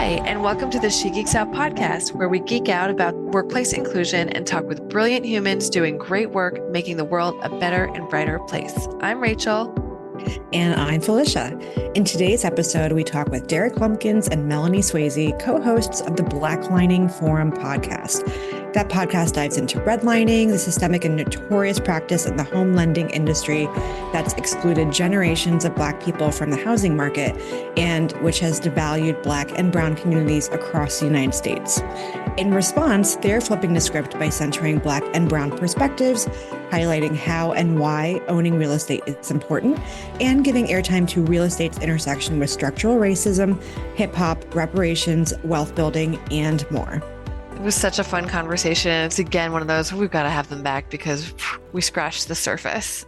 Hi, and welcome to the She Geeks Out podcast, where we geek out about workplace inclusion and talk with brilliant humans doing great work, making the world a better and brighter place. I'm Rachel. And I'm Felicia. In today's episode, we talk with Derek Lumpkins and Melony Swasey, co-hosts of the Redlining Forum podcast. That podcast dives into redlining, the systemic and notorious practice in the home lending industry that's excluded generations of Black people from the housing market and which has devalued Black and Brown communities across the United States. In response, they're flipping the script by centering Black and Brown perspectives, highlighting how and why owning real estate is important, and giving airtime to real estate's intersection with structural racism, hip-hop, reparations, wealth building, and more. It was such a fun conversation. It's again one of those, we've got to have them back because we scratched the surface.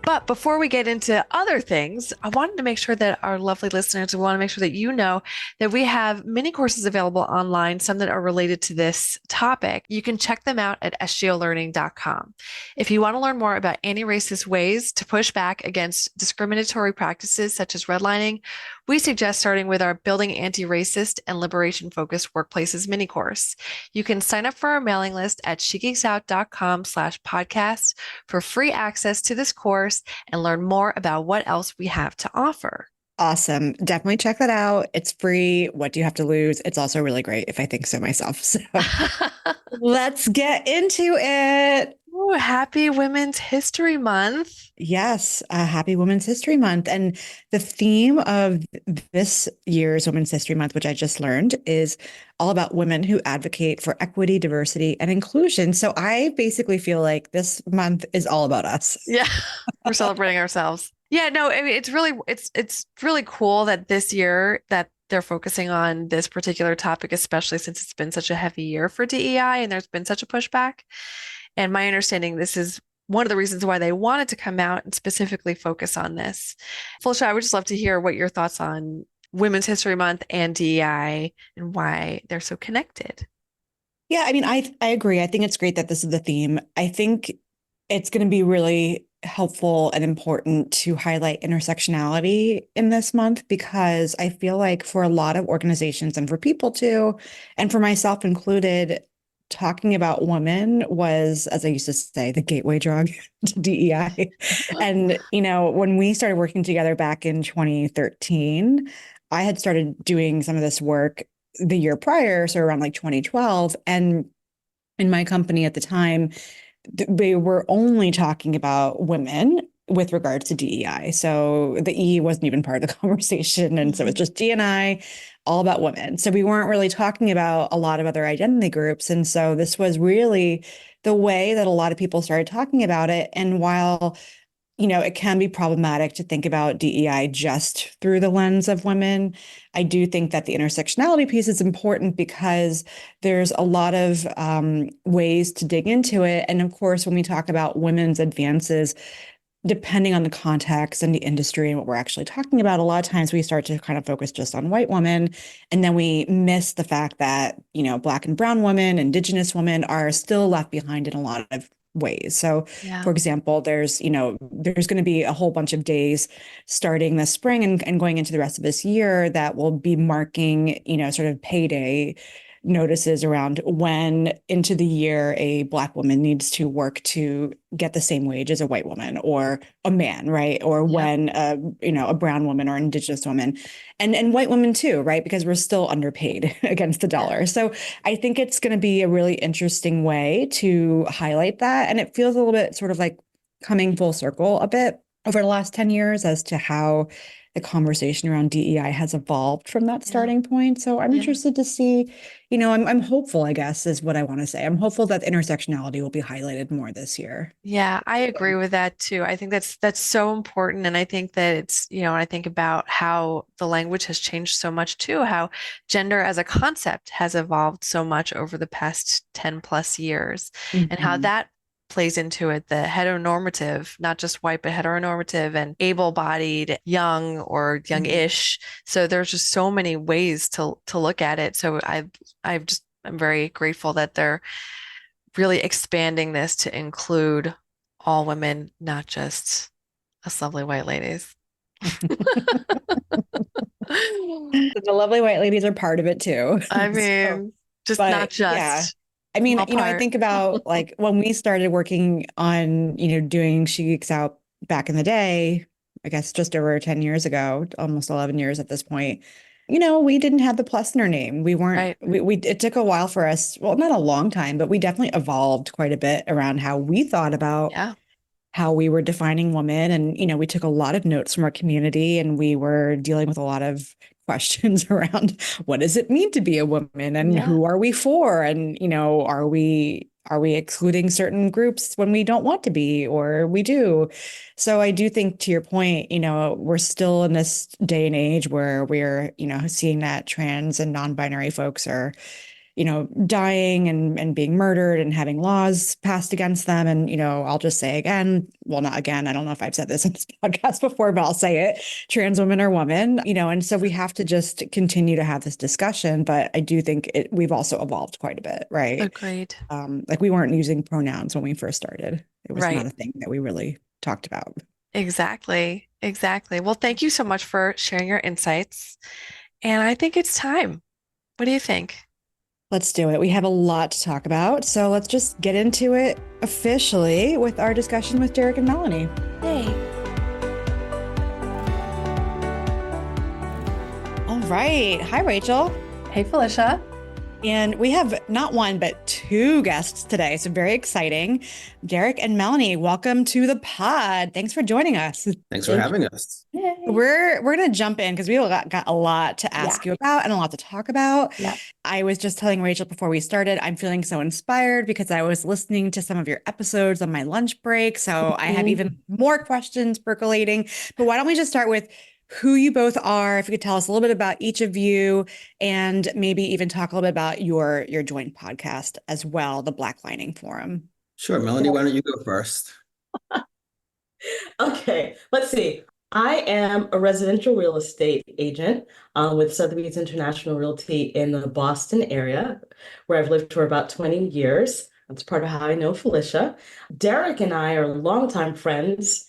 But before we get into other things, I wanted to make sure that our lovely listeners, we want to make sure that you know that we have mini courses available online, some that are related to this topic. You can check them out at sgolearning.com. If you want to learn more about anti-racist ways to push back against discriminatory practices such as redlining, we suggest starting with our Building Anti-Racist and Liberation-Focused Workplaces mini course. You can sign up for our mailing list at shegeeksout.com/podcast for free access to this course and learn more about what else we have to offer. Awesome. Definitely check that out. It's free. What do you have to lose? It's also really great if I think so myself. So let's get into it. Ooh, happy Women's History Month. Yes, happy Women's History Month. And the theme of this year's Women's History Month, which I just learned, is all about women who advocate for equity, diversity, and inclusion. So I basically feel like this month is all about us. Yeah, we're celebrating ourselves. Yeah, no, I mean, it's really cool that this year that they're focusing on this particular topic, especially since it's been such a heavy year for DEI and there's been such a pushback. And my understanding, this is one of the reasons why they wanted to come out and specifically focus on this. Felicia, I would just love to hear what your thoughts on Women's History Month and DEI and why they're so connected. Yeah, I mean, I agree. I think it's great that this is the theme. I think it's going to be really helpful and important to highlight intersectionality in this month, because I feel like for a lot of organizations and for people too, and for myself included, talking about women was, as I used to say, the gateway drug to DEI. And, you know, when we started working together back in 2013, I had started doing some of this work the year prior, so around like 2012. And in my company at the time, they were only talking about women with regards to DEI. So the E wasn't even part of the conversation. And so it's just D&I, all about women. So we weren't really talking about a lot of other identity groups. And so this was really the way that a lot of people started talking about it. And while, you know, it can be problematic to think about DEI just through the lens of women, I do think that the intersectionality piece is important because there's a lot of ways to dig into it. And of course, when we talk about women's advances, depending on the context and the industry and what we're actually talking about, a lot of times we start to kind of focus just on white women. And then we miss the fact that, you know, Black and Brown women, Indigenous women are still left behind in a lot of ways. So, for example, there's going to be a whole bunch of days starting this spring and going into the rest of this year that will be marking, you know, sort of payday notices around when into the year a Black woman needs to work to get the same wage as a white woman or a man, right? Or when a brown woman or Indigenous woman and white women too, right? Because we're still underpaid against the dollar. So I think it's going to be a really interesting way to highlight that. And it feels a little bit sort of like coming full circle a bit over the last 10 years as to how the conversation around DEI has evolved from that starting point. So I'm interested to see, you know, I'm hopeful, I guess, is what I want to say. I'm hopeful that intersectionality will be highlighted more this year. Yeah, I agree with that too. I think that's so important. And I think that it's, you know, I think about how the language has changed so much too, how gender as a concept has evolved so much over the past 10 plus years, and how that plays into it, the heteronormative, not just white, but heteronormative and able-bodied, young or young-ish. So there's just so many ways to look at it. So I'm very grateful that they're really expanding this to include all women, not just us lovely white ladies. The lovely white ladies are part of it too. I So, mean, just not but yeah, just I mean, small I part. think about like when we started working on, doing She Geeks Out back in the day, I guess just over 10 years ago, almost 11 years at this point. We didn't have the plus in our name. We weren't, Right. it took a while for us, well, not a long time, but we definitely evolved quite a bit around how we thought about Yeah. how we were defining women. And, we took a lot of notes from our community and we were dealing with a lot of questions around what does it mean to be a woman and Yeah. who are we for? And, are we excluding certain groups when we don't want to be, or we do? So I do think to your point, we're still in this day and age where we're, seeing that trans and non-binary folks are dying and being murdered and having laws passed against them. And, I'll just say again, well, not again, I don't know if I've said this in this podcast before, but I'll say it, trans women are women, and so we have to just continue to have this discussion. But I do think we've also evolved quite a bit, right? Agreed. Like we weren't using pronouns when we first started. It was not Right. a thing that we really talked about. Exactly. Exactly. Well, thank you so much for sharing your insights. And I think it's time. What do you think? Let's do it. We have a lot to talk about. So let's just get into it officially with our discussion with Derek and Melony. Hey. All right. Hi, Rachel. Hey, Felicia. And we have not one, but two guests today. So very exciting. Derek and Melony, welcome to the pod. Thanks for joining us. Thanks for having us. Yay. We're going to jump in because we got a lot to ask you about and a lot to talk about. Yeah. I was just telling Rachel before we started, I'm feeling so inspired because I was listening to some of your episodes on my lunch break. So I have even more questions percolating. But why don't we just start with who you both are, if you could tell us a little bit about each of you, and maybe even talk a little bit about your joint podcast as well, the Blacklining Forum. Sure. Melanie, why don't you go first? Okay, let's see. I am a residential real estate agent with Sotheby's International Realty in the Boston area, where I've lived for about 20 years. That's part of how I know Felicia. Derek and I are longtime friends.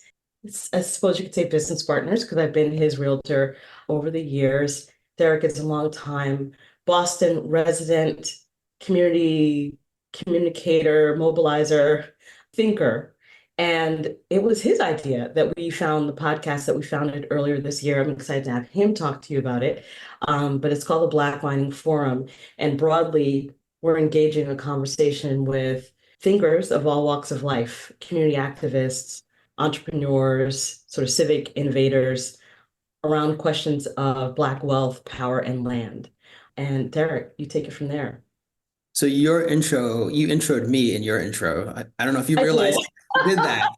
I suppose you could say business partners because I've been his realtor over the years. Derek is a long-time Boston resident, community communicator, mobilizer, thinker. And it was his idea that we found the podcast that we founded earlier this year. I'm excited to have him talk to you about it. But it's called the Blacklining Forum. And broadly, we're engaging a conversation with thinkers of all walks of life, community activists, entrepreneurs, sort of civic innovators around questions of Black wealth, power, and land. And Derek, you take it from there. So your intro, you introed me in your intro. I don't know if you realized you did that.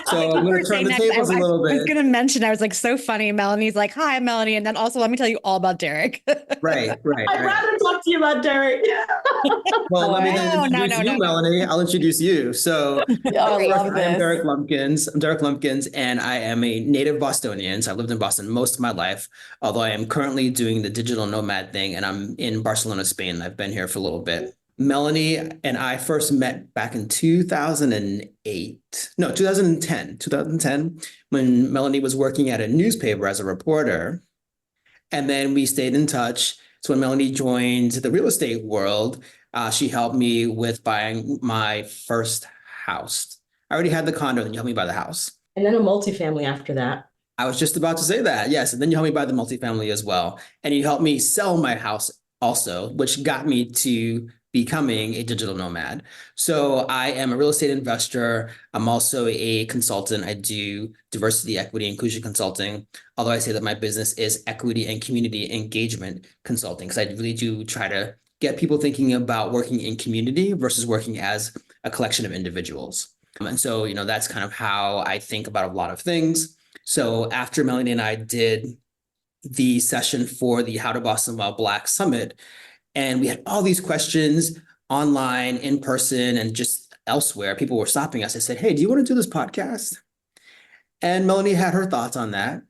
So I'm going to turn the tables a little bit. I was going to mention, I was like, so funny. Melony's like, hi, I'm Melony. And then also, let me tell you all about Derek. Right. I'd rather talk to you about Derek. Well, let me then No, introduce you, Melony. I'll introduce you. So I love I am Derek Lumpkins. I'm Derek Lumpkins, and I am a native Bostonian. So I've lived in Boston most of my life, although I am currently doing the digital nomad thing, and I'm in Barcelona, Spain. I've been here for a little bit. Melony and I first met back in 2010, when Melony was working at a newspaper as a reporter. And then we stayed in touch. So when Melony joined the real estate world, she helped me with buying my first house. I already had the condo, and you helped me buy the house. And then a multifamily after that. I was just about to say that, yes. And then you helped me buy the multifamily as well. And you helped me sell my house also, which got me to becoming a digital nomad. So I am a real estate investor. I'm also a consultant. I do diversity, equity, inclusion consulting, although I say that my business is equity and community engagement consulting, because I really do try to get people thinking about working in community versus working as a collection of individuals. And so, that's kind of how I think about a lot of things. So after Melony and I did the session for the How to Boston While Black Summit, and we had all these questions online, in person, and just elsewhere. People were stopping us. I said, hey, do you want to do this podcast? And Melony had her thoughts on that.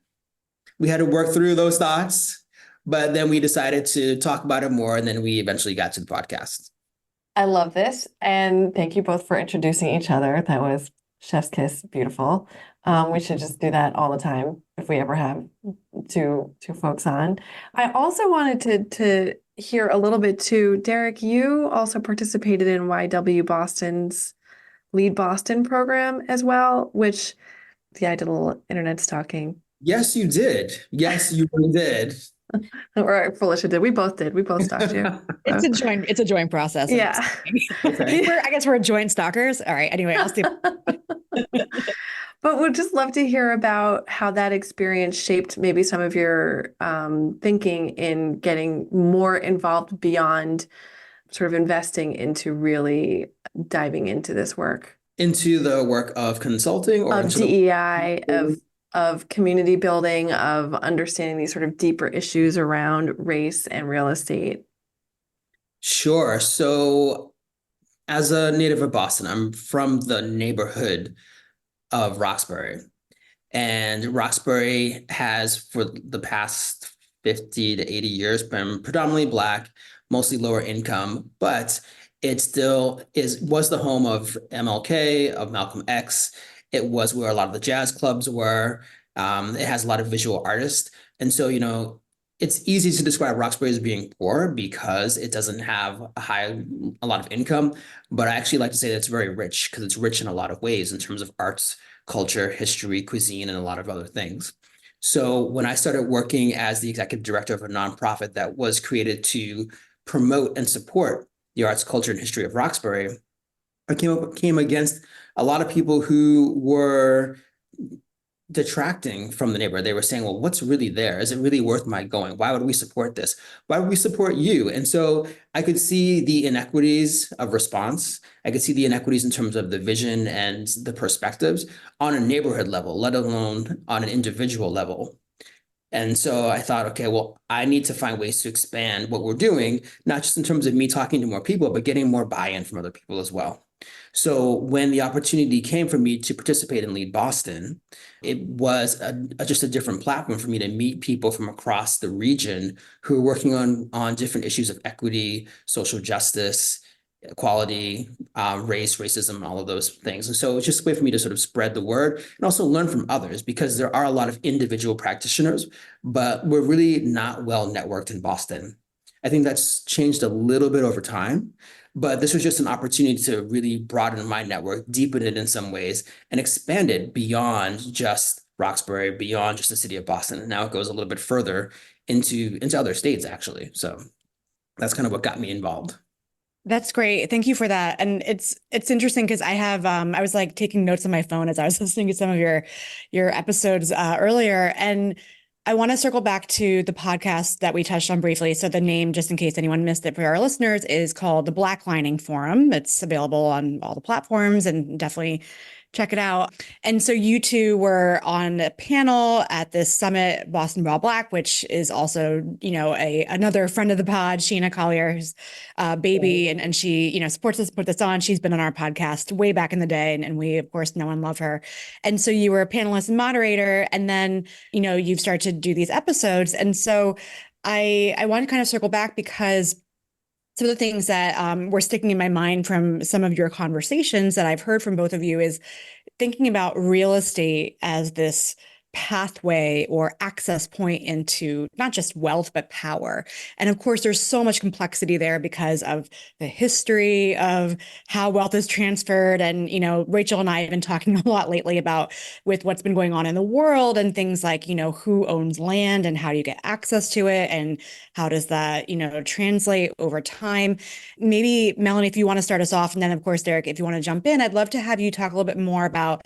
We had to work through those thoughts, but then we decided to talk about it more, and then we eventually got to the podcast. I love this. And thank you both for introducing each other. That was chef's kiss. Beautiful. We should just do that all the time if we ever have two folks on. I also wanted to hear a little bit too. Derek, you also participated in YW Boston's Lead Boston program as well, which, yeah, I did a little internet stalking. Yes, you did. Yes, you really did. Or Felicia did. We both did. We both stalked you. It's a joint process. Yeah. Okay. I guess we're joint stalkers. All right. Anyway, I'll see. But would just love to hear about how that experience shaped maybe some of your thinking in getting more involved beyond sort of investing into really diving into this work. Into the work of consulting or Of into DEI, of community building, of understanding these sort of deeper issues around race and real estate. Sure. So as a native of Boston, I'm from the neighborhood of Roxbury. And Roxbury has, for the past 50 to 80 years, been predominantly Black, mostly lower income, but it still was the home of MLK, of Malcolm X. It was where a lot of the jazz clubs were. It has a lot of visual artists. And so, it's easy to describe Roxbury as being poor because it doesn't have a lot of income. But I actually like to say that it's very rich because it's rich in a lot of ways in terms of arts, culture, history, cuisine, and a lot of other things. So when I started working as the executive director of a nonprofit that was created to promote and support the arts, culture, and history of Roxbury, I came against a lot of people who were detracting from the neighborhood. They were saying, well, what's really there? Is it really worth my going? Why would we support this? Why would we support you? And so I could see the inequities of response. I could see the inequities in terms of the vision and the perspectives on a neighborhood level, let alone on an individual level. And so I thought, okay, well, I need to find ways to expand what we're doing, not just in terms of me talking to more people, but getting more buy-in from other people as well. So when the opportunity came for me to participate in Lead Boston, it was just a different platform for me to meet people from across the region who are working on different issues of equity, social justice, equality, race, racism, all of those things. And so it's just a way for me to sort of spread the word and also learn from others, because there are a lot of individual practitioners, but we're really not well networked in Boston. I think that's changed a little bit over time, but this was just an opportunity to really broaden my network, deepen it in some ways, and expand it beyond just Roxbury, beyond just the city of Boston. And now it goes a little bit further into other states, actually. So that's kind of what got me involved. That's great. Thank you for that. And it's interesting because I was like taking notes on my phone as I was listening to some of your episodes earlier. And I want to circle back to the podcast that we touched on briefly. So the name, just in case anyone missed it for our listeners, is called the Blacklining Forum. It's available on all the platforms, and definitely check it out. And so you two were on a panel at this summit, Boston Raw Black, which is also, another friend of the pod, Sheena Collier's baby. And she, supports us, put this on. She's been on our podcast way back in the day. And we, of course, know and love her. And so you were a panelist and moderator. And then, you've started to do these episodes. And so I want to kind of circle back because some of the things that were sticking in my mind from some of your conversations that I've heard from both of you is thinking about real estate as this pathway or access point into not just wealth, but power. And of course, there's so much complexity there because of the history of how wealth is transferred. And, Rachel and I have been talking a lot lately about with what's been going on in the world and things like, who owns land and how do you get access to it? And how does that, translate over time? Maybe Melony, if you want to start us off, and then of course, Derek, if you want to jump in, I'd love to have you talk a little bit more about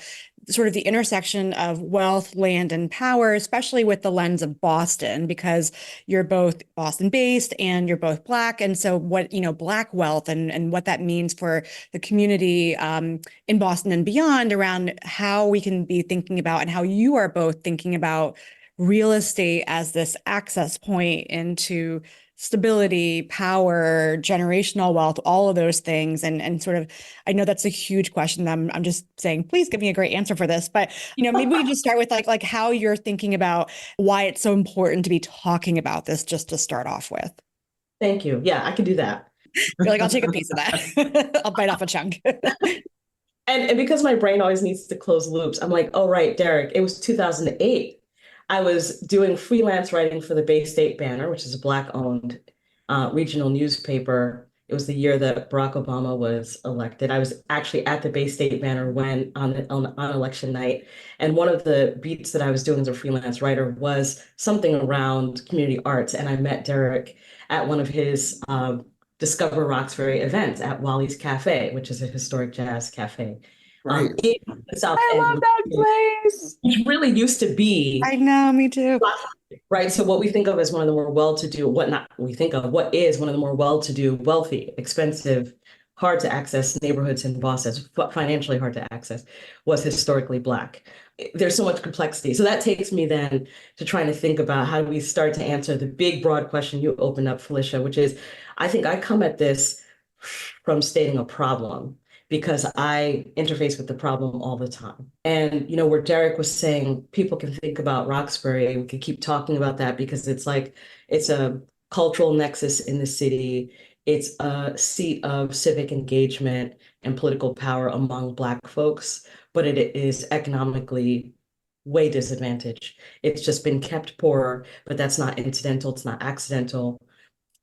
sort of the intersection of wealth, land, and power, especially with the lens of Boston, because you're both Boston based and you're both Black. And so what, Black wealth and what that means for the community in Boston and beyond around how we can be thinking about and how you are both thinking about real estate as this access point into stability, power, generational wealth, all of those things. And sort of, I know that's a huge question. I'm just saying, please give me a great answer for this. But, maybe we can just start with like how you're thinking about why it's so important to be talking about this, just to start off with. Thank you. Yeah, I can do that. You're like, I'll take a piece of that. I'll bite off a chunk. And because my brain always needs to close loops, I'm like, oh, right, Derek, it was 2008. I was doing freelance writing for the Bay State Banner, which is a Black-owned regional newspaper. It was the year that Barack Obama was elected. I was actually at the Bay State Banner when on election night. And one of the beats that I was doing as a freelance writer was something around community arts. And I met Derek at one of his Discover Roxbury events at Wally's Cafe, which is a historic jazz cafe Right. in the South I End, love that place. which really used to be I know, me too. right. So what we think of as one of the more well-to-do, what is one of the more well-to-do, wealthy, expensive, hard to access neighborhoods in Boston, financially hard to access, was historically Black. There's so much complexity. So that takes me then to trying to think about how do we start to answer the big, broad question you opened up, Felicia, which is, I think I come at this from stating a problem because I interface with the problem all the time. And, where Derek was saying people can think about Roxbury, we could keep talking about that because it's a cultural nexus in the city. It's a seat of civic engagement and political power among Black folks, but it is economically way disadvantaged. It's just been kept poorer, but that's not incidental, it's not accidental.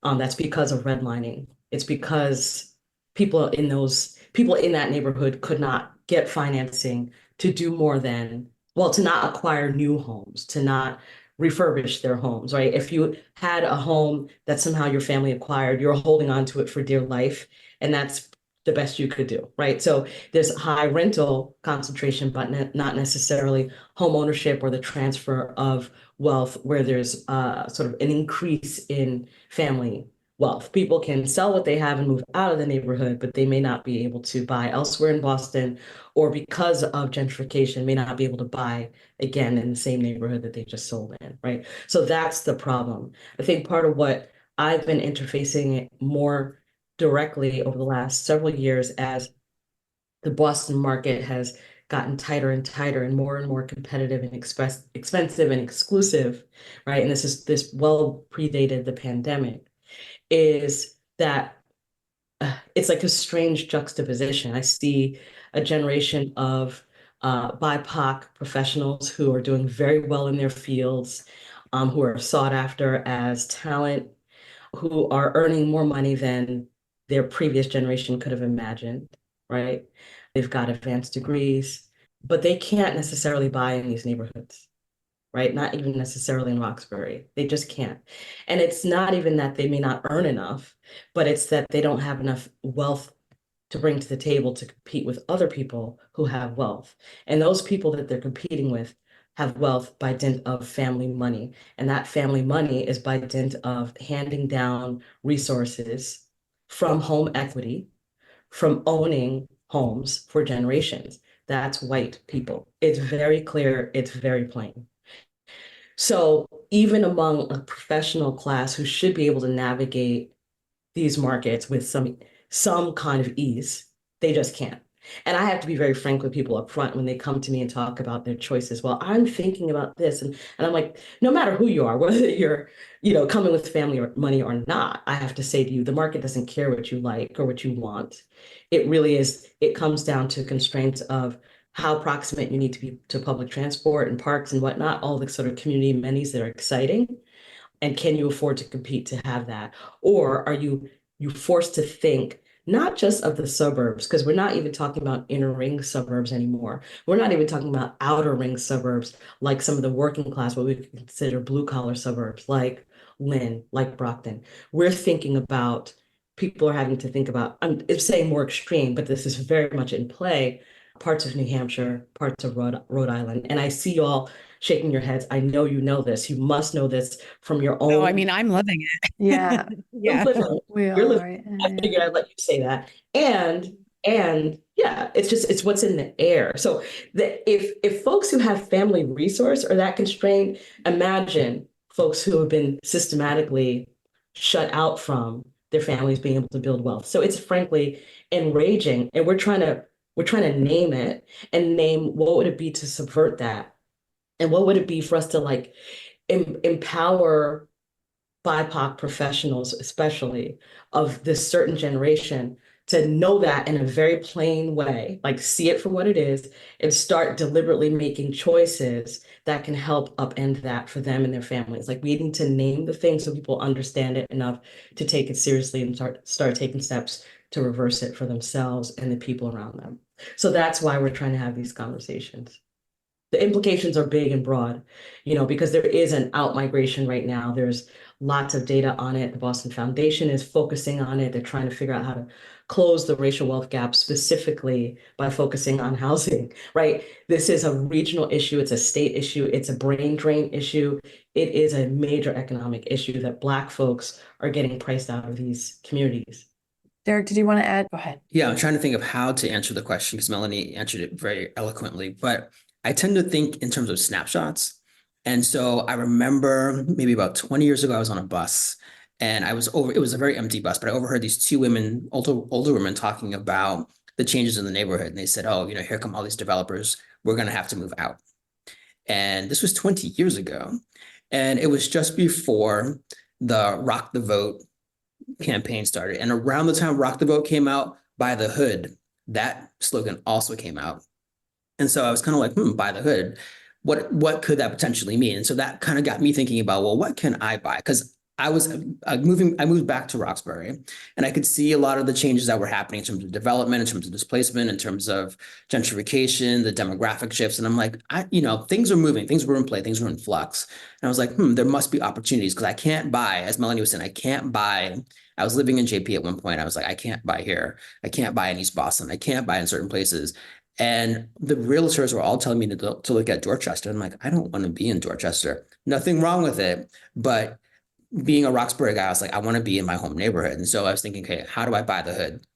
That's because of redlining. It's because people in that neighborhood could not get financing to do more than, well, to not acquire new homes, to not refurbish their homes, right? If you had a home that somehow your family acquired, you're holding on to it for dear life, and that's the best you could do, right? So there's high rental concentration, but not necessarily home ownership or the transfer of wealth where there's sort of an increase in family wealth. People can sell what they have and move out of the neighborhood, but they may not be able to buy elsewhere in Boston, or because of gentrification, may not be able to buy again in the same neighborhood that they just sold in, right? So that's the problem. I think part of what I've been interfacing more directly over the last several years as the Boston market has gotten tighter and tighter and more competitive and expensive and exclusive, right? And this well predated the pandemic, is that it's like a strange juxtaposition. I see a generation of BIPOC professionals who are doing very well in their fields, who are sought after as talent, who are earning more money than their previous generation could have imagined, right? They've got advanced degrees, but they can't necessarily buy in these neighborhoods, right? Not even necessarily in Roxbury. They just can't. And it's not even that they may not earn enough, but it's that they don't have enough wealth to bring to the table to compete with other people who have wealth. And those people that they're competing with have wealth by dint of family money. And that family money is by dint of handing down resources from home equity, from owning homes for generations. That's white people. It's very clear, it's very plain. So even among a professional class who should be able to navigate these markets with some kind of ease, they just can't. And I have to be very frank with people up front when they come to me and talk about their choices. Well, I'm thinking about this. And I'm like, no matter who you are, whether you're, coming with family or money or not, I have to say to you, the market doesn't care what you like or what you want. It comes down to constraints of how proximate you need to be to public transport and parks and whatnot, all the sort of community amenities that are exciting. And can you afford to compete to have that? Or are you forced to think not just of the suburbs, because we're not even talking about inner ring suburbs anymore. We're not even talking about outer ring suburbs, like some of the working class, what we consider blue collar suburbs, like Lynn, like Brockton. We're thinking about, people are having to think about, I'm saying more extreme, but this is very much in play, parts of New Hampshire, parts of Rhode Island. And I see you all shaking your heads. I know you know this. You must know this from your own. Oh, I mean, I'm living it. Yeah. Yeah. We You're are. living. I figured I'd let you say that. And yeah, it's what's in the air. So if folks who have family resource are that constrained, imagine folks who have been systematically shut out from their families being able to build wealth. So it's frankly enraging, and we're trying to name it and name what would it be to subvert that, and what would it be for us to like empower BIPOC professionals, especially of this certain generation, to know that in a very plain way, like see it for what it is, and start deliberately making choices that can help upend that for them and their families. Like we need to name the thing so people understand it enough to take it seriously and start taking steps to reverse it for themselves and the people around them. So that's why we're trying to have these conversations. The implications are big and broad, because there is an out-migration right now. There's lots of data on it. The Boston Foundation is focusing on it. They're trying to figure out how to close the racial wealth gap specifically by focusing on housing, right? This is a regional issue. It's a state issue. It's a brain drain issue. It is a major economic issue that Black folks are getting priced out of these communities. Derek, did you want to add? Go ahead. Yeah, I'm trying to think of how to answer the question because Melony answered it very eloquently, but I tend to think in terms of snapshots. And so I remember maybe about 20 years ago, I was on a bus and it was a very empty bus, but I overheard these two women, older women talking about the changes in the neighborhood. And they said, oh, here come all these developers. We're going to have to move out. And this was 20 years ago. And it was just before the Rock the Vote campaign started. And around the time Rock the Vote came out, Buy the Hood, that slogan also came out. And so I was kind of like, buy the hood. What could that potentially mean? And so that kind of got me thinking about, well, what can I buy? Because I moved back to Roxbury and I could see a lot of the changes that were happening in terms of development, in terms of displacement, in terms of gentrification, the demographic shifts. And I'm like, things are moving, things were in play, things were in flux. And I was like, there must be opportunities because I can't buy, as Melony was saying, I was living in JP at one point. I was like, I can't buy here. I can't buy in East Boston. I can't buy in certain places. And the realtors were all telling me to look at Dorchester. I'm like, I don't want to be in Dorchester. Nothing wrong with it. But being a Roxbury guy, I was like, I want to be in my home neighborhood. And so I was thinking, okay, how do I buy the hood?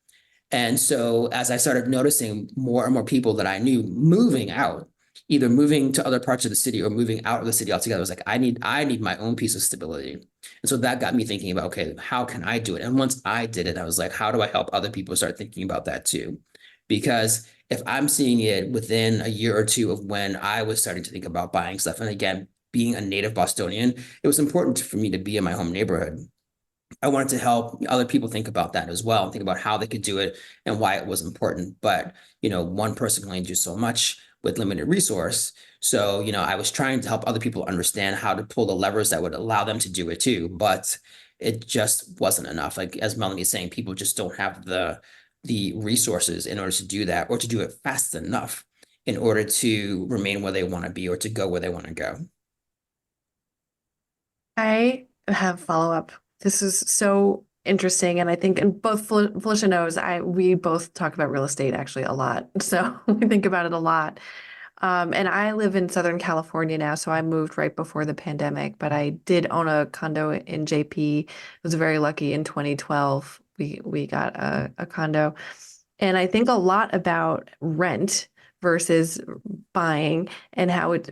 And so as I started noticing more and more people that I knew moving out, either moving to other parts of the city or moving out of the city altogether, I was like, I need my own piece of stability. And so that got me thinking about, okay, how can I do it? And once I did it, I was like, how do I help other people start thinking about that too? Because if I'm seeing it within a year or two of when I was starting to think about buying stuff, and again, being a native Bostonian, it was important for me to be in my home neighborhood. I wanted to help other people think about that as well, and think about how they could do it and why it was important. But, one person can only do so much with limited resource. So, I was trying to help other people understand how to pull the levers that would allow them to do it too. But it just wasn't enough. Like, as Melony is saying, people just don't have the resources in order to do that or to do it fast enough in order to remain where they want to be or to go where they want to go. I have follow-up. This is so interesting. And I think, and both Felicia knows, we both talk about real estate actually a lot. So we think about it a lot. And I live in Southern California now, so I moved right before the pandemic, but I did own a condo in JP. I was very lucky in 2012. We got a condo. And I think a lot about rent versus buying and how it,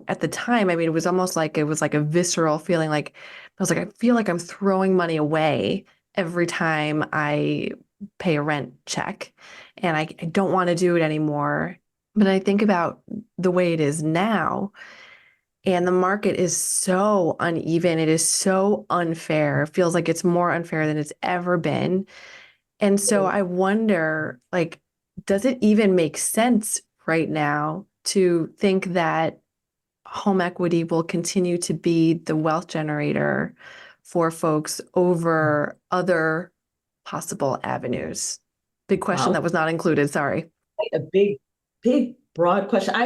at the time, it was almost like it was like a visceral feeling. Like I was like, I feel like I'm throwing money away every time I pay a rent check, and I don't want to do it anymore. But I think about the way it is now, and the market is so uneven. It is so unfair. It feels like it's more unfair than it's ever been. And so I wonder, does it even make sense right now to think that home equity will continue to be the wealth generator for folks over other possible avenues? Big question that was not included. Sorry. A big, broad question. I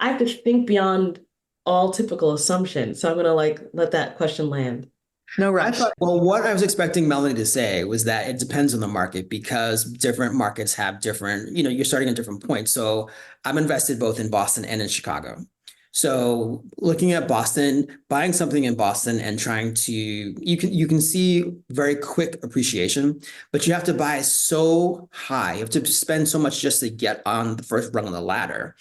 have to think beyond all typical assumptions. So I'm gonna let that question land. No rush. What I was expecting Melony to say was that it depends on the market because different markets have different, you're starting at different points. So I'm invested both in Boston and in Chicago. So looking at Boston, buying something in Boston and trying to, you can see very quick appreciation, but you have to buy so high. You have to spend so much just to get on the first rung of the ladder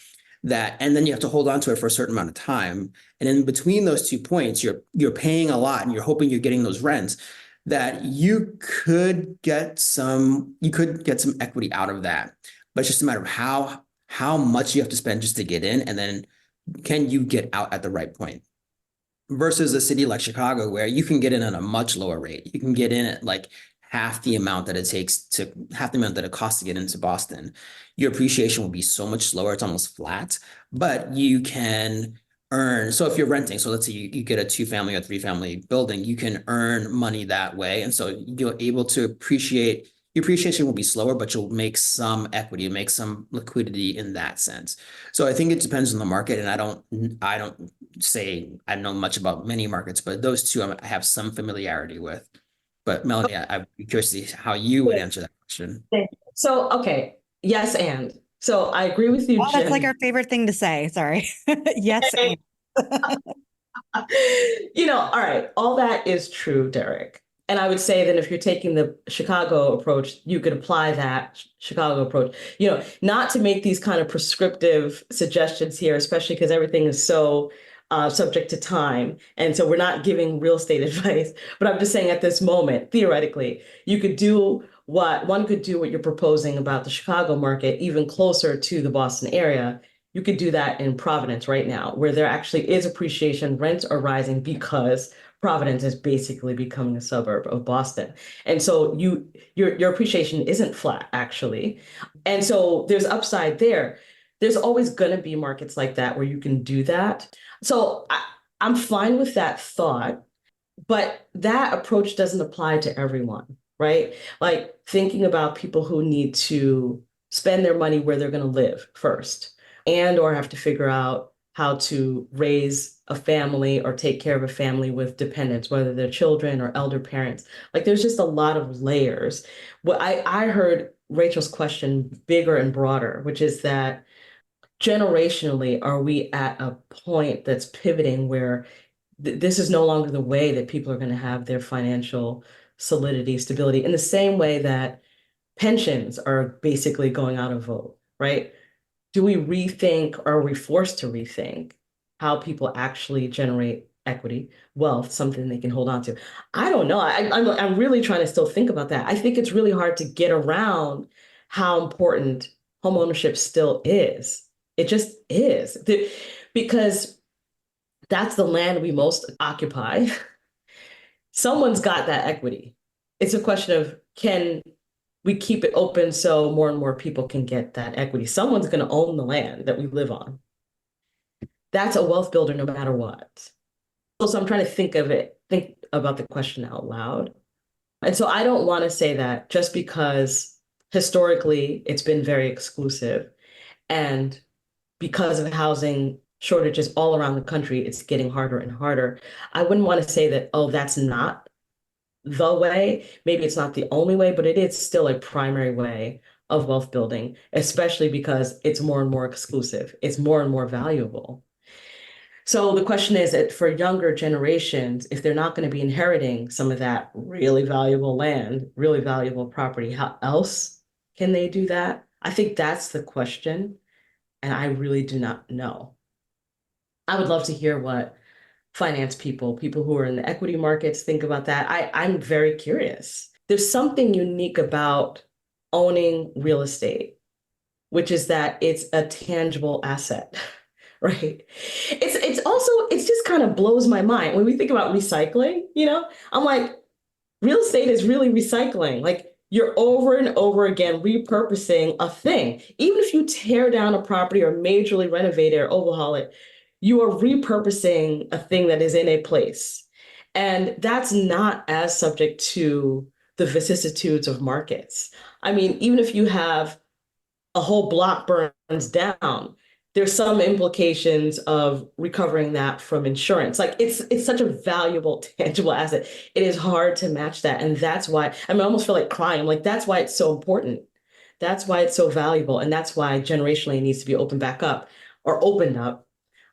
and then you have to hold on to it for a certain amount of time. And in between those 2 points, you're paying a lot and you're hoping you're getting those rents that you could get some equity out of that. But it's just a matter of how much you have to spend just to get in, and then can you get out at the right point? Versus a city like Chicago, where you can get in at a much lower rate. You can get in at half the amount that it costs to get into Boston, your appreciation will be so much slower. It's almost flat, but you can earn. So if you're renting, so let's say you get a 2-family or 3-family building, you can earn money that way. And so you're able to appreciate, your appreciation will be slower, but you'll make some equity, make some liquidity in that sense. So I think it depends on the market. And I don't say I know much about many markets, but those two I have some familiarity with. But Melony, I'd be curious to see how you would answer that question. So, okay, yes, and so I agree with you, Oh, that's Jen. like our favorite thing to say. Sorry. Yes. And. All right, all that is true, Derek. And I would say that if you're taking the Chicago approach, you could apply that Chicago approach, not to make these kind of prescriptive suggestions here, especially because everything is so subject to time. And so we're not giving real estate advice, but I'm just saying at this moment, theoretically, one could do what you're proposing about the Chicago market, even closer to the Boston area. You could do that in Providence right now, where there actually is appreciation. Rents are rising because Providence is basically becoming a suburb of Boston. And so your appreciation isn't flat, actually. And so there's upside there. There's always going to be markets like that where you can do that. So I'm fine with that thought, but that approach doesn't apply to everyone, right? Like thinking about people who need to spend their money where they're going to live first, and or have to figure out how to raise a family or take care of a family with dependents, whether they're children or elder parents. Like there's just a lot of layers. What I heard Rachel's question bigger and broader, which is that generationally, are we at a point that's pivoting where this is no longer the way that people are going to have their financial solidity, stability, in the same way that pensions are basically going out of vogue, right? Do we rethink, or are we forced to rethink how people actually generate equity, wealth, something they can hold on to? I don't know. I'm really trying to still think about that. I think it's really hard to get around how important homeownership still is. It just is. Because that's the land we most occupy. Someone's got that equity. It's a question of, can we keep it open so more and more people can get that equity? Someone's going to own the land that we live on. That's a wealth builder no matter what. So I'm trying to think about the question out loud. And so I don't want to say that just because historically it's been very exclusive, and because of housing shortages all around the country, it's getting harder and harder. I wouldn't want to say that, oh, that's not the way. Maybe it's not the only way, but it is still a primary way of wealth building, especially because it's more and more exclusive. It's more and more valuable. So the question is that for younger generations, if they're not going to be inheriting some of that really valuable land, really valuable property, how else can they do that? I think that's the question. And I really do not know. I would love to hear what finance people who are in the equity markets think about that. I'm very curious. There's something unique about owning real estate, which is that it's a tangible asset, right? It just kind of blows my mind when we think about recycling, I'm like, real estate is really recycling. Like, you're over and over again repurposing a thing. Even if you tear down a property or majorly renovate it or overhaul it, you are repurposing a thing that is in a place. And that's not as subject to the vicissitudes of markets. I mean, even if you have a whole block burns down, there's some implications of recovering that from insurance. Like it's such a valuable, tangible asset. It is hard to match that. And that's why, I almost feel like crying. I'm like, that's why it's so important. That's why it's so valuable. And that's why generationally it needs to be opened back up or opened up.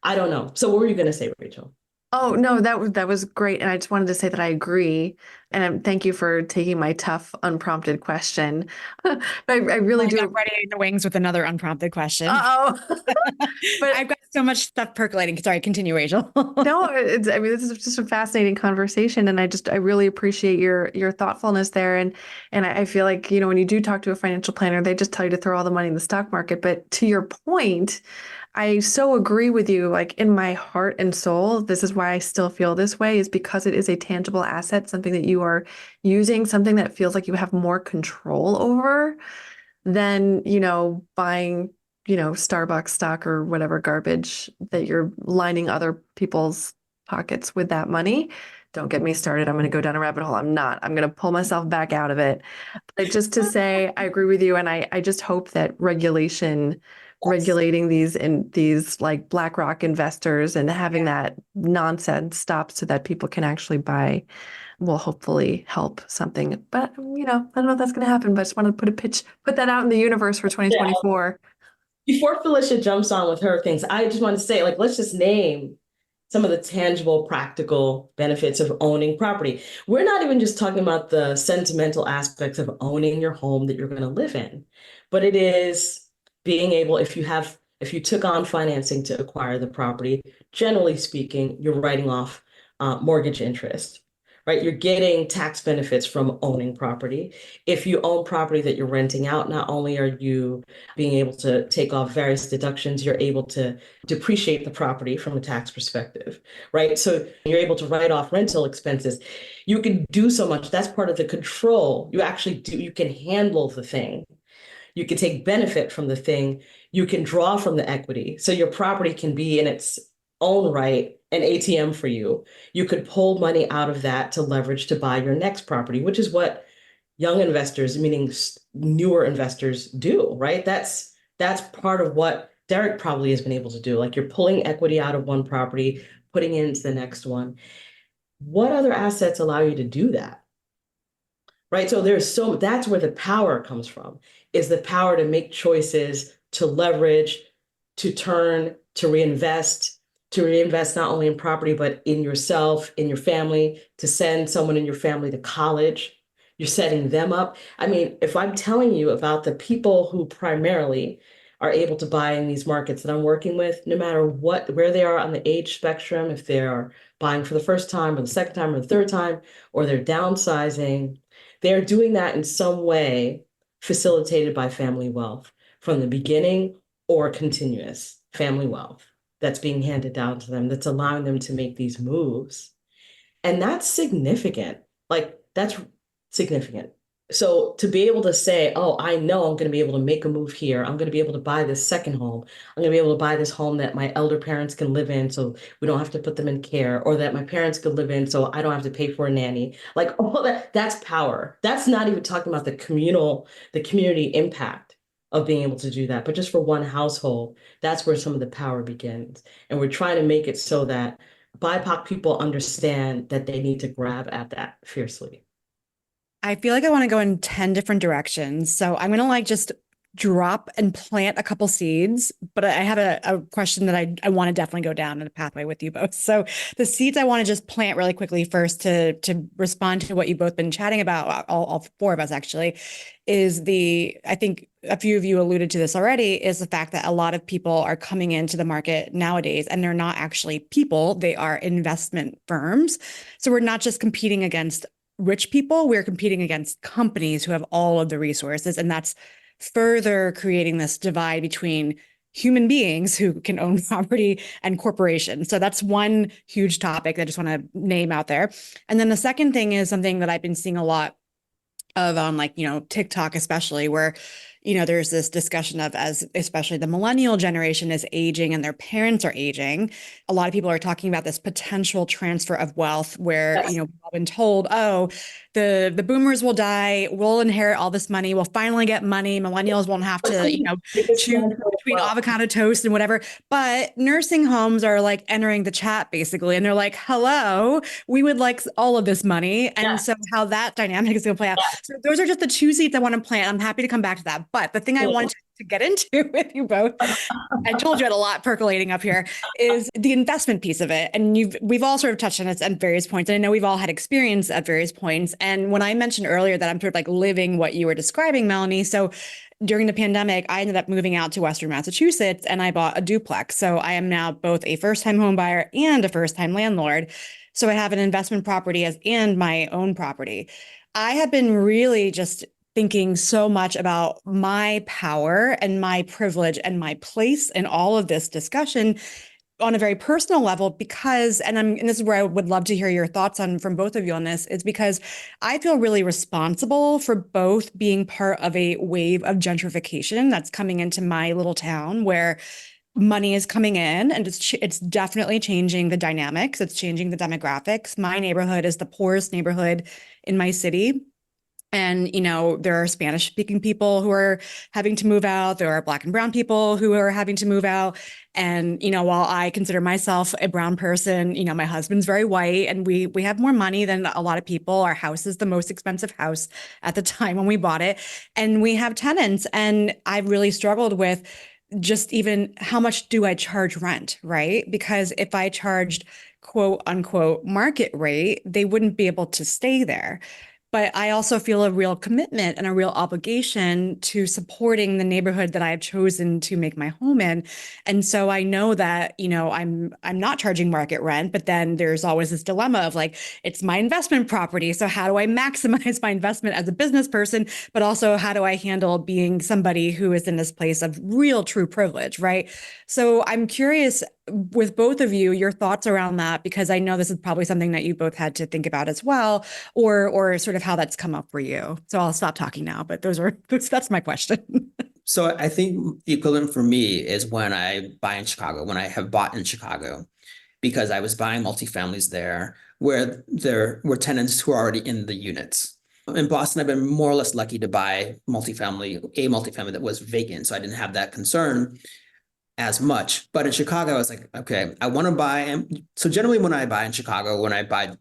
I don't know. So what were you going to say, Rachel? Oh, no, that was great. And I just wanted to say that I agree. And thank you for taking my tough, unprompted question. But I really do. I'm ready in the wings with another unprompted question. Uh-oh. But I've got So much stuff percolating. Sorry, continue, Rachel. No, I mean, this is just a fascinating conversation, and I really appreciate your thoughtfulness there. And I feel like, when you do talk to a financial planner, they just tell you to throw all the money in the stock market. But to your point, I so agree with you. Like in my heart and soul, this is why I still feel this way, is because it is a tangible asset, something that you are using, something that feels like you have more control over than, buying Starbucks stock or whatever garbage that you're lining other people's pockets with that money. Don't get me started. I'm going to go down a rabbit hole. I'm not. I'm going to pull myself back out of it. But just to say, I agree with you. And I just hope that regulating these like BlackRock investors and having that nonsense stops so that people can actually buy will hopefully help something. But, I don't know if that's going to happen, but I just want to put that out in the universe for 2024. Before Felicia jumps on with her things, I just want to say, let's just name some of the tangible, practical benefits of owning property. We're not even just talking about the sentimental aspects of owning your home that you're going to live in, but it is being able, if you took on financing to acquire the property, generally speaking, you're writing off mortgage interest. Right? You're getting tax benefits from owning property. If you own property that you're renting out, not only are you being able to take off various deductions, you're able to depreciate the property from a tax perspective, right? So you're able to write off rental expenses. You can do so much. That's part of the control. You can handle the thing. You can take benefit from the thing. You can draw from the equity. So your property can be in its own right an ATM for you. You could pull money out of that to leverage to buy your next property, which is what young investors, meaning newer investors, do, right? That's part of what Derek probably has been able to do. Like, you're pulling equity out of one property, putting it into the next one. What other assets allow you to do that? Right? So that's where the power comes from, is the power to make choices, to leverage, to turn, to reinvest not only in property, but in yourself, in your family, to send someone in your family to college. You're setting them up. I mean, if I'm telling you about the people who primarily are able to buy in these markets that I'm working with, no matter where they are on the age spectrum, if they are buying for the first time or the second time or the third time, or they're downsizing, they're doing that in some way facilitated by family wealth from the beginning, or continuous family wealth that's being handed down to them, that's allowing them to make these moves. And that's significant. That's significant. So to be able to say, oh, I know I'm going to be able to make a move here. I'm going to be able to buy this second home. I'm going to be able to buy this home that my elder parents can live in, so we don't have to put them in care, or that my parents could live in, so I don't have to pay for a nanny. Like, all that's power. That's not even talking about the community impact of being able to do that. But just for one household, that's where some of the power begins. And we're trying to make it so that BIPOC people understand that they need to grab at that fiercely. I feel like I want to go in 10 different directions. So I'm going to just drop and plant a couple seeds, but I have a question that I want to definitely go down in a pathway with you both. So the seeds I want to just plant really quickly first to respond to what you've both been chatting about, all four of us actually, is I think a few of you alluded to this already, is the fact that a lot of people are coming into the market nowadays and they're not actually people, they are investment firms. So we're not just competing against rich people, we're competing against companies who have all of the resources, and that's further creating this divide between human beings who can own property and corporations. So that's one huge topic that I just want to name out there. And then the second thing is something that I've been seeing a lot of on TikTok, especially, where there's this discussion of, as especially the millennial generation is aging and their parents are aging, a lot of people are talking about this potential transfer of wealth where, Yes. we've all been told, oh, the boomers will die, we'll inherit all this money, we'll finally get money, millennials won't have to, choose between avocado toast and whatever. But nursing homes are entering the chat basically, and they're like, hello, we would like all of this money. And so how that dynamic is going to play out. So those are just the two seeds I want to plant. I'm happy to come back to that. But the thing I wanted to get into with you both, I told you I had a lot percolating up here, is the investment piece of it. And we've all sort of touched on it at various points. And I know we've all had experience at various points. And when I mentioned earlier that I'm sort of like living what you were describing, Melony, so during the pandemic, I ended up moving out to Western Massachusetts and I bought a duplex. So I am now both a first-time home buyer and a first-time landlord. So I have an investment property and my own property. I have been really just thinking so much about my power and my privilege and my place in all of this discussion on a very personal level, because, and this is where I would love to hear your thoughts from both of you on this, is because I feel really responsible for both being part of a wave of gentrification that's coming into my little town where money is coming in, and it's definitely changing the dynamics. It's changing the demographics. My neighborhood is the poorest neighborhood in my city. And, there are Spanish speaking people who are having to move out. There are Black and brown people who are having to move out. And, while I consider myself a brown person, my husband's very white and we have more money than a lot of people. Our house is the most expensive house at the time when we bought it. And we have tenants. And I've really struggled with just even how much do I charge rent, right? Because if I charged quote unquote market rate, they wouldn't be able to stay there. But I also feel a real commitment and a real obligation to supporting the neighborhood that I have chosen to make my home in. And so I know that, I'm not charging market rent, but then there's always this dilemma of like, it's my investment property. So how do I maximize my investment as a business person, but also how do I handle being somebody who is in this place of real true privilege, right? So I'm curious with both of you, your thoughts around that, because I know this is probably something that you both had to think about as well, or sort of how that's come up for you. So I'll stop talking now, but that's my question. So I think the equivalent for me is when I buy in Chicago, when I have bought in Chicago, because I was buying multifamilies there where there were tenants who are already in the units. In Boston, I've been more or less lucky to buy a multifamily that was vacant. So I didn't have that concern as much. But in Chicago, I was like, okay, I want to buy. And so generally when I buy in Chicago, when I buy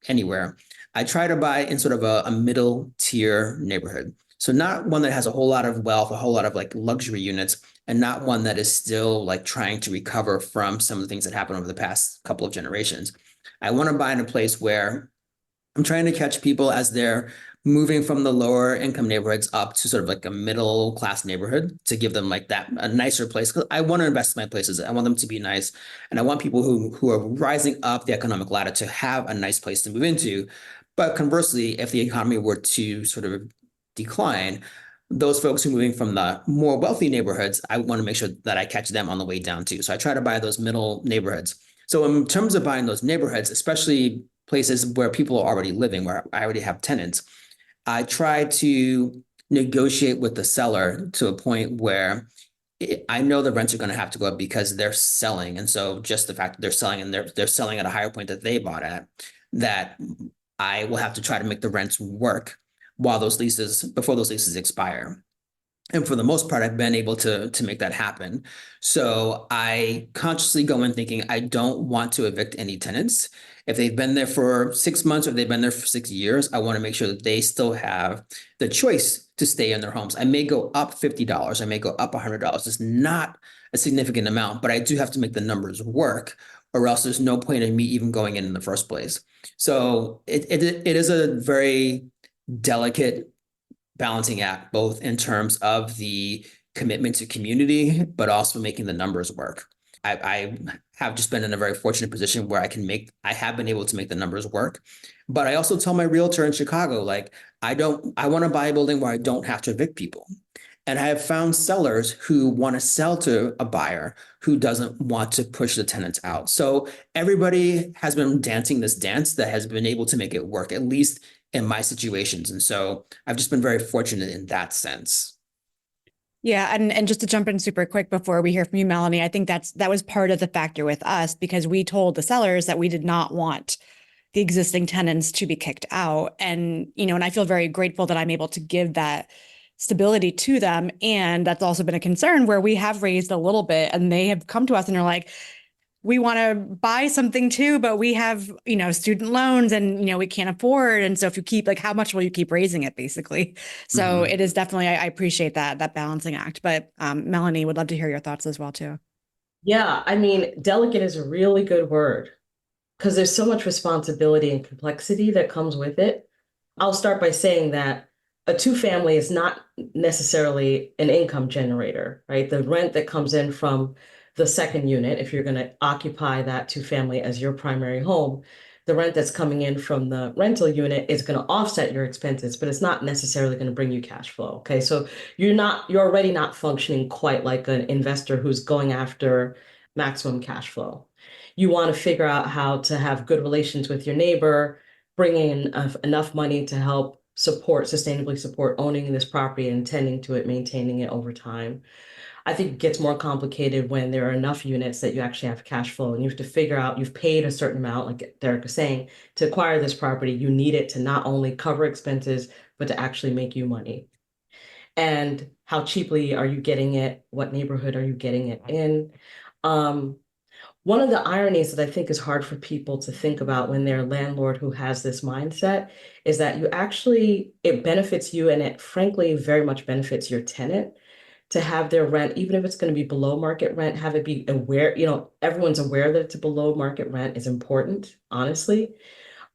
anywhere, I try to buy in sort of a middle tier neighborhood. So not one that has a whole lot of wealth, a whole lot of like luxury units, and not one that is still like trying to recover from some of the things that happened over the past couple of generations. I want to buy in a place where I'm trying to catch people as they're moving from the lower income neighborhoods up to sort of like a middle class neighborhood to give them like a nicer place. Because I want to invest in my places. I want them to be nice. And I want people who are rising up the economic ladder to have a nice place to move into. But conversely, if the economy were to sort of decline, those folks who are moving from the more wealthy neighborhoods, I want to make sure that I catch them on the way down too. So I try to buy those middle neighborhoods. So in terms of buying those neighborhoods, especially places where people are already living, where I already have tenants, I try to negotiate with the seller to a point where I know the rents are going to have to go up because they're selling. And so just the fact that they're selling and they're selling at a higher point that they bought at, that I will have to try to make the rents work before those leases expire. And for the most part, I've been able to make that happen. So I consciously go in thinking I don't want to evict any tenants. If they've been there for 6 months or they've been there for 6 years, I want to make sure that they still have the choice to stay in their homes. I may go up $50. I may go up $100. It's not a significant amount, but I do have to make the numbers work, or else there's no point in me even going in the first place. So it is a very delicate balancing act, both in terms of the commitment to community, but also making the numbers work. I have just been in a very fortunate position where I have been able to make the numbers work. But I also tell my realtor in Chicago, like, I want to buy a building where I don't have to evict people. And I have found sellers who want to sell to a buyer who doesn't want to push the tenants out. So everybody has been dancing this dance that has been able to make it work, at least in my situations. And so I've just been very fortunate in that sense. Yeah. And just to jump in super quick before we hear from you, Melony, I think that was part of the factor with us, because we told the sellers that we did not want the existing tenants to be kicked out. And, and I feel very grateful that I'm able to give that stability to them. And that's also been a concern where we have raised a little bit and they have come to us and are like, we want to buy something too, but we have, student loans and, we can't afford. And so if you keep, like, how much will you keep raising it, basically? So it is definitely, I appreciate that balancing act. But Melanie, would love to hear your thoughts as well, too. Yeah, I mean, delicate is a really good word because there's so much responsibility and complexity that comes with it. I'll start by saying that a two-family is not necessarily an income generator, right? The rent that comes in from the second unit, if you're going to occupy that two-family as your primary home, the rent that's coming in from the rental unit is going to offset your expenses, but it's not necessarily going to bring you cash flow. Okay, so you're already not functioning quite like an investor who's going after maximum cash flow. You want to figure out how to have good relations with your neighbor, bring in enough money to help sustainably support owning this property and tending to it, maintaining it over time. I think it gets more complicated when there are enough units that you actually have cash flow and you have to figure out you've paid a certain amount, like Derek was saying, to acquire this property. You need it to not only cover expenses, but to actually make you money. And how cheaply are you getting it? What neighborhood are you getting it in? One of the ironies that I think is hard for people to think about when they're a landlord who has this mindset is that it benefits you and it frankly very much benefits your tenant to have their rent, even if it's going to be below market rent, have it be aware, everyone's aware that it's a below market rent is important, honestly,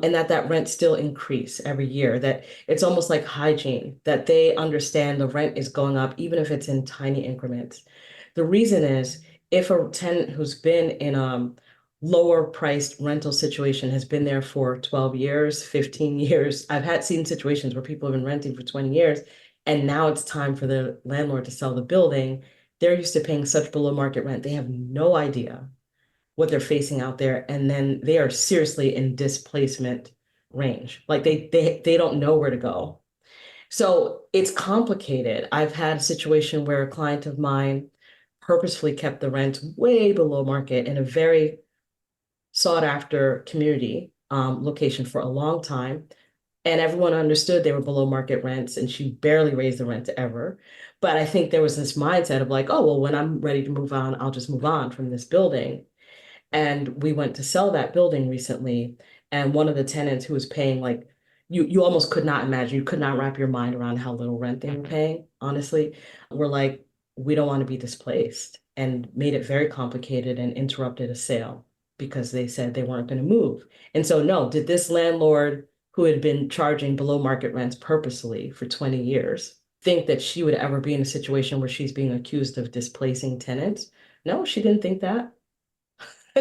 and that rent still increase every year, that it's almost like hygiene, that they understand the rent is going up, even if it's in tiny increments. The reason is if a tenant who's been in a lower priced rental situation has been there for 12 years, 15 years, seen situations where people have been renting for 20 years, and now it's time for the landlord to sell the building. They're used to paying such below market rent. They have no idea what they're facing out there. And then they are seriously in displacement range. Like they don't know where to go. So it's complicated. I've had a situation where a client of mine purposefully kept the rent way below market in a very sought after community location for a long time. And everyone understood they were below market rents, and she barely raised the rent ever. But I think there was this mindset of like, oh, well, when I'm ready to move on, I'll just move on from this building. And we went to sell that building recently. And one of the tenants who was paying like, you almost could not imagine, you could not wrap your mind around how little rent they were paying, honestly. We're like, we don't want to be displaced, and made it very complicated and interrupted a sale because they said they weren't going to move. And so, no, did this landlord who had been charging below market rents purposely for 20 years think that she would ever be in a situation where she's being accused of displacing tenants? No, she didn't think that.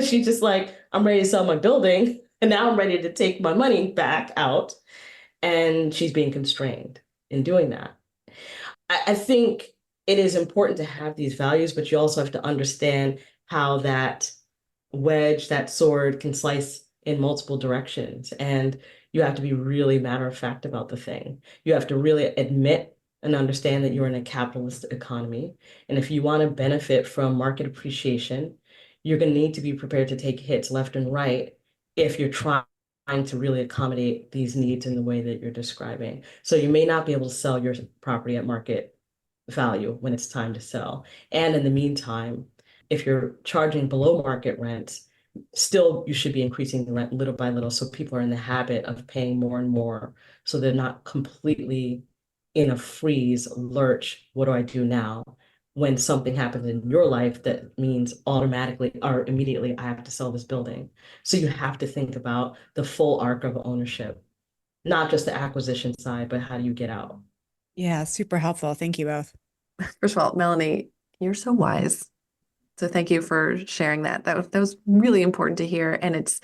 She's just like, I'm ready to sell my building and now I'm ready to take my money back out. And she's being constrained in doing that. I think it is important to have these values, but you also have to understand how that wedge, that sword can slice in multiple directions. And you have to be really matter of fact about the thing. You have to really admit and understand that you're in a capitalist economy. And if you want to benefit from market appreciation, you're going to need to be prepared to take hits left and right if you're trying to really accommodate these needs in the way that you're describing. So you may not be able to sell your property at market value when it's time to sell. And in the meantime, if you're charging below market rents, still you should be increasing the rent little by little so people are in the habit of paying more and more so they're not completely in a freeze, lurch, what do I do now? When something happens in your life that means automatically or immediately I have to sell this building. So you have to think about the full arc of ownership, not just the acquisition side, but how do you get out? Yeah, super helpful. Thank you both. First of all, Melanie, you're so wise. So thank you for sharing that. That was really important to hear. And it's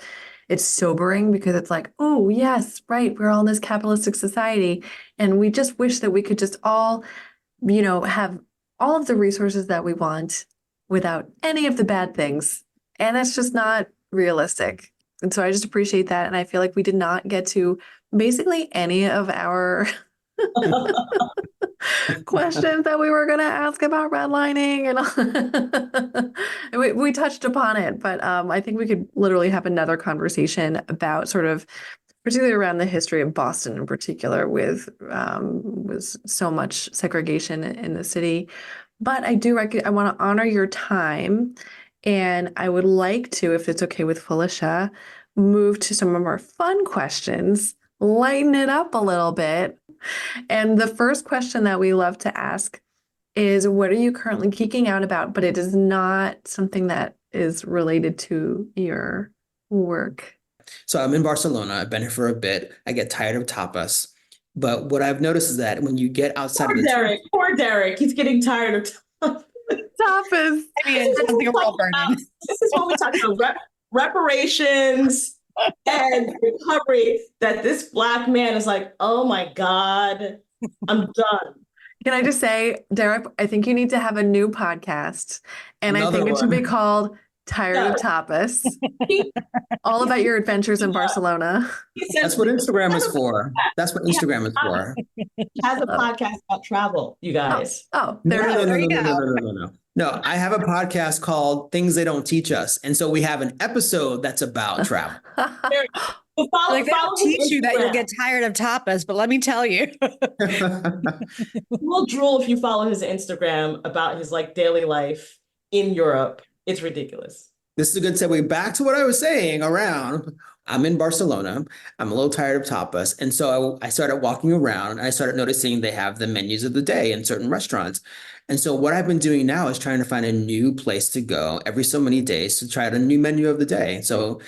sobering because it's like, oh, yes, right. We're all in this capitalistic society. And we just wish that we could just all, have all of the resources that we want without any of the bad things. And that's just not realistic. And so I just appreciate that. And I feel like we did not get to basically any of our questions that we were going to ask about redlining and all. we touched upon it, but I think we could literally have another conversation about sort of particularly around the history of Boston in particular with so much segregation in the city. But I want to honor your time And I would like to, if it's okay with Felicia, move to some of our fun questions, lighten it up a little bit. And the first question that we love to ask is, what are you currently geeking out about? But it is not something that is related to your work. So I'm in Barcelona. I've been here for a bit. I get tired of tapas. But what I've noticed is that when you get outside of the Poor Derek, he's getting tired of Tapas. I mean, it sounds like a real burden. This is when we talk about reparations and recovery, that this Black man is like, oh my God, I'm done. Can I just say, Derek, I think you need to have a new podcast. And I think it should be called Tired of Tapas. All about your adventures in Barcelona. That's what Instagram is for. That's what Instagram is for. He has a podcast about travel, you guys. No. No, I have a podcast called Things They Don't Teach Us. And so we have an episode that's about travel. Like they don't teach you that you'll get tired of tapas, but let me tell you. We'll drool if you follow his Instagram about his like daily life in Europe. It's ridiculous. This is a good segue back to what I was saying around. I'm in Barcelona. I'm a little tired of tapas. And so I started walking around and I started noticing they have the menus of the day in certain restaurants. And so what I've been doing now is trying to find a new place to go every so many days to try out a new menu of the day. So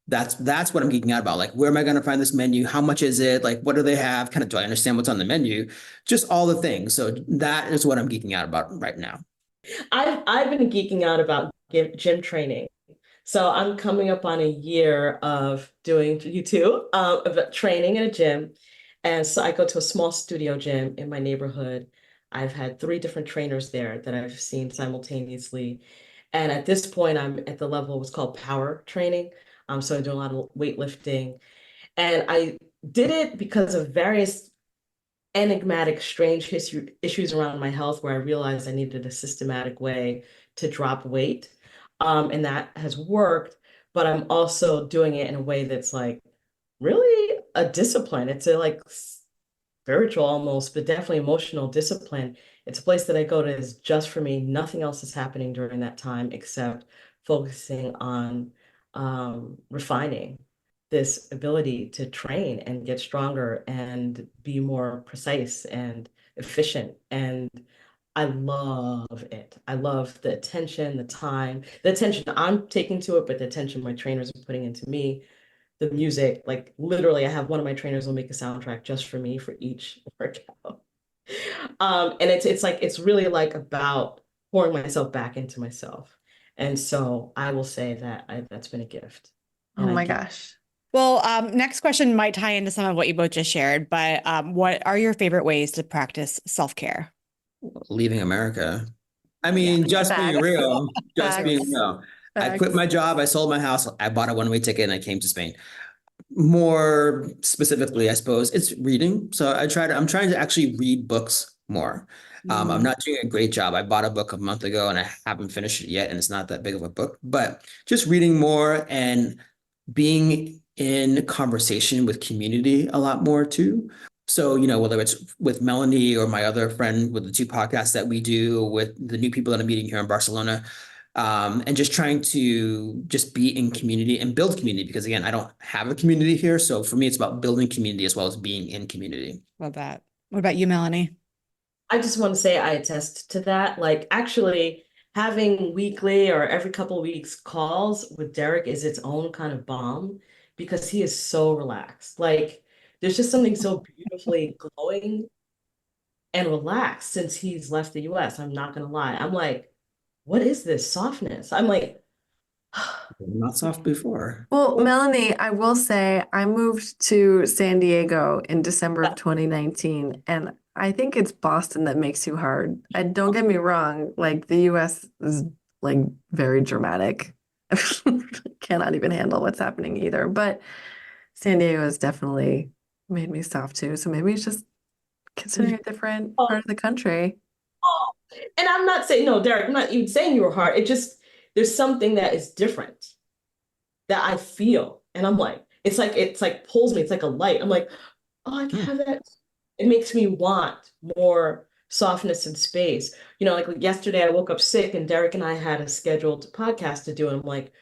that's what I'm geeking out about. Like, where am I going to find this menu? How much is it? Like, what do they have? Kind of, do I understand what's on the menu? Just all the things. So that is what I'm geeking out about right now. I've been geeking out about gym training. So I'm coming up on a year of doing of training in a gym. And so I go to a small studio gym in my neighborhood. I've had 3 different trainers there that I've seen simultaneously. And at this point, I'm at the level of what's called power training. So I do a lot of weightlifting. And I did it because of various enigmatic, strange issues around my health where I realized I needed a systematic way to drop weight. And that has worked, but I'm also doing it in a way that's like really a discipline. It's a like spiritual almost, but definitely emotional discipline. It's a place that I go to is just for me. Nothing else is happening during that time except focusing on refining this ability to train and get stronger and be more precise and efficient. And I love it. I love the attention, the attention I'm taking to it, but the attention my trainers are putting into me, the music. Like literally, I have one of my trainers will make a soundtrack just for me for each workout. And it's really like about pouring myself back into myself. And so I will say that that's been a gift. Oh my gosh. Well, next question might tie into some of what you both just shared, but what are your favorite ways to practice self-care? Leaving America. I mean, just being real, just being real. I quit my job. I sold my house. I bought a one-way ticket and I came to Spain. More specifically, I suppose it's reading. So I'm trying to actually read books more. I'm not doing a great job. I bought a book a month ago and I haven't finished it yet. And it's not that big of a book, but just reading more and being in conversation with community a lot more too. So, whether it's with Melony or my other friend with the 2 podcasts that we do with the new people that I'm meeting here in Barcelona, and just trying to just be in community and build community, because again, I don't have a community here. So for me, it's about building community as well as being in community. Love that. What about you, Melony? I just want to say I attest to that. Like actually having weekly or every couple of weeks calls with Derek is its own kind of bomb because he is so relaxed. Like there's just something so beautifully glowing and relaxed since he's left the US. I'm not going to lie. I'm like, what is this softness? I'm like, not soft before. Well, Melony, I will say I moved to San Diego in December of 2019, and I think it's Boston that makes you hard. And don't get me wrong, like the US is like very dramatic. Cannot even handle what's happening either. But San Diego has definitely made me soft too. So maybe it's just considering a different part of the country. oh. And I'm not saying, no, Derek, I'm not even saying you were hard. It just, there's something that is different that I feel. And I'm like, it's like pulls me. It's like a light. I'm like, oh, I can have that. It makes me want more softness in space. Like yesterday I woke up sick and Derek and I had a scheduled podcast to do. And I'm like,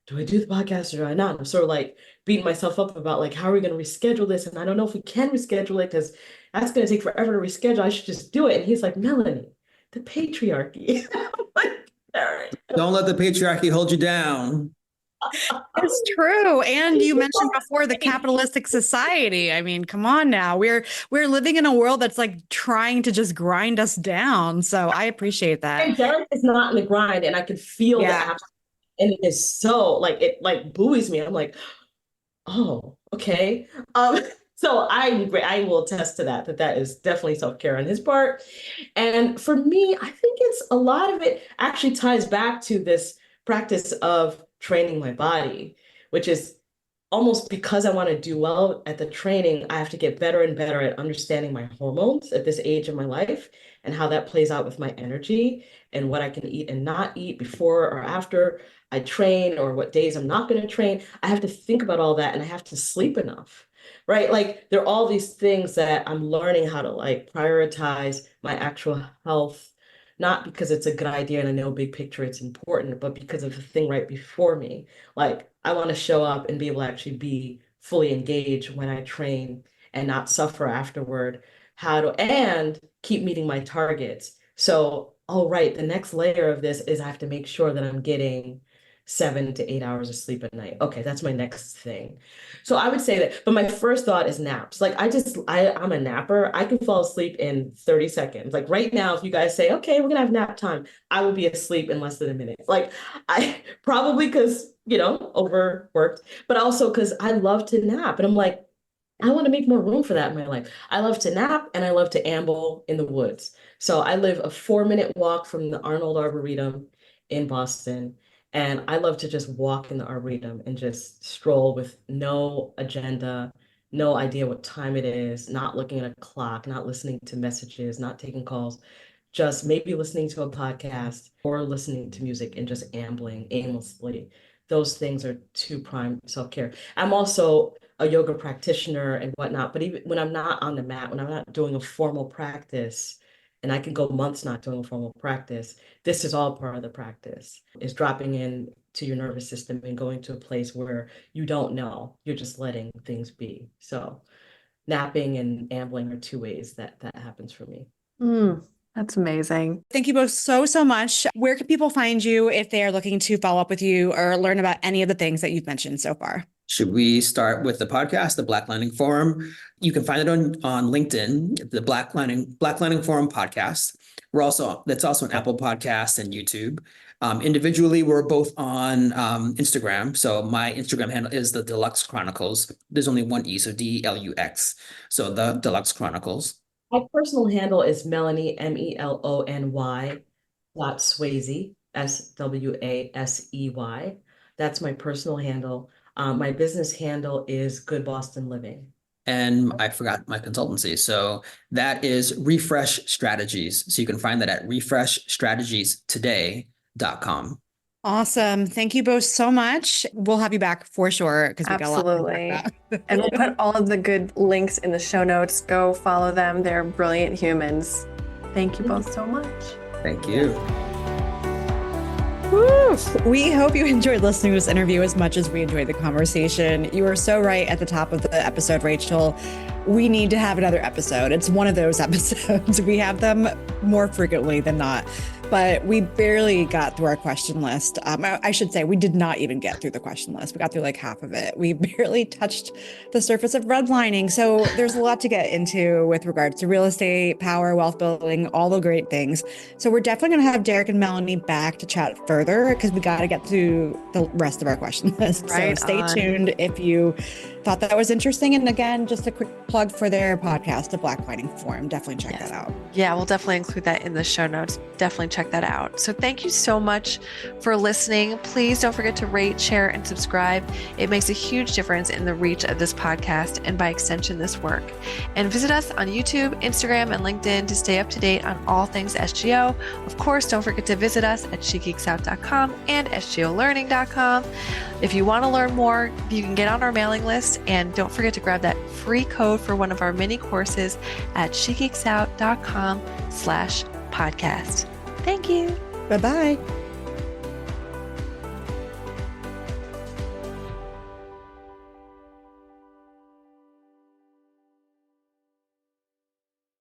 do I do the podcast or do I not? I'm sort of like beating myself up about like, how are we going to reschedule this? And I don't know if we can reschedule it because that's going to take forever to reschedule. I should just do it. And he's like, Melony, the patriarchy. I'm like, Derek. Don't let the patriarchy hold you down. It's true. And you mentioned before the capitalistic society. I mean, come on now. We're living in a world that's like trying to just grind us down. So I appreciate that. And Derek is not in the grind, and I could feel that. And it is so like it like buoys me. I'm like, oh, okay. So I will attest to that is definitely self-care on his part. And for me, I think it's a lot of it actually ties back to this practice of training my body, which is almost because I want to do well at the training, I have to get better and better at understanding my hormones at this age of my life and how that plays out with my energy and what I can eat and not eat before or after I train, or what days I'm not going to train. I have to think about all that, and I have to sleep enough, right? Like there are all these things that I'm learning how to like prioritize my actual health, not because it's a good idea and I know big picture it's important, but because of the thing right before me. Like I want to show up and be able to actually be fully engaged when I train and not suffer afterward. And keep meeting my targets. So, all right, the next layer of this is I have to make sure that I'm getting 7 to 8 hours of sleep at night. Okay, that's my next thing. So I would say that, but my first thought is naps. Like I'm a napper. I can fall asleep in 30 seconds. Like right now, if you guys say, okay, we're gonna have nap time, I will be asleep in less than a minute. Like I probably because, overworked, but also because I love to nap. And I'm like, I want to make more room for that in my life. I love to nap and I love to amble in the woods. So I live a 4-minute walk from the Arnold Arboretum in Boston. And I love to just walk in the Arboretum and just stroll with no agenda, no idea what time it is, not looking at a clock, not listening to messages, not taking calls, just maybe listening to a podcast or listening to music and just ambling aimlessly. Those things are two prime self-care. I'm also a yoga practitioner and whatnot, but even when I'm not on the mat, when I'm not doing a formal practice, and I can go months not doing a formal practice, this is all part of the practice, is dropping in to your nervous system and going to a place where you don't know, you're just letting things be. So napping and ambling are two ways that happens for me. That's amazing. Thank you both so much. Where can people find you if they are looking to follow up with you or learn about any of the things that you've mentioned so far? Should we start with the podcast, the Blacklining Forum? You can find it on LinkedIn, the Blacklining Forum podcast. That's also an Apple Podcast and YouTube. Individually, we're both on Instagram. So my Instagram handle is the Deluxe Chronicles. There's only one E, so DLUX. So the Deluxe Chronicles. My personal handle is Melony, MELONY .Swasey, SWASEY. That's my personal handle. My business handle is Good Boston Living. And I forgot my consultancy. So that is Refresh Strategies. So you can find that at refreshstrategiestoday.com. Awesome. Thank you both so much. We'll have you back for sure because we got a lot to talk about. And we'll put all of the good links in the show notes. Go follow them. They're brilliant humans. Thank you both so much. Thank you. Woo! We hope you enjoyed listening to this interview as much as we enjoyed the conversation. You were so right at the top of the episode, Rachel. We need to have another episode. It's one of those episodes. We have them more frequently than not, but we barely got through our question list. I should say we did not even get through the question list. We got through like half of it. We barely touched the surface of redlining. So there's a lot to get into with regards to real estate, power, wealth building, all the great things. So we're definitely going to have Derek and Melony back to chat further because we got to get through the rest of our question list. Right so stay on. tuned if you thought that was interesting. And again, just a quick plug for their podcast, The Blacklining Forum. Definitely check that out. Yeah, we'll definitely include that in the show notes. Definitely check that out. So thank you so much for listening. Please don't forget to rate, share, and subscribe. It makes a huge difference in the reach of this podcast and by extension, this work. And visit us on YouTube, Instagram, and LinkedIn to stay up to date on all things SGO. Of course, don't forget to visit us at shegeeksout.com and sgolearning.com. If you want to learn more, you can get on our mailing list podcast. And don't forget to grab that free code for one of our mini courses at shegeeksout.com/podcast. Thank you. Bye-bye.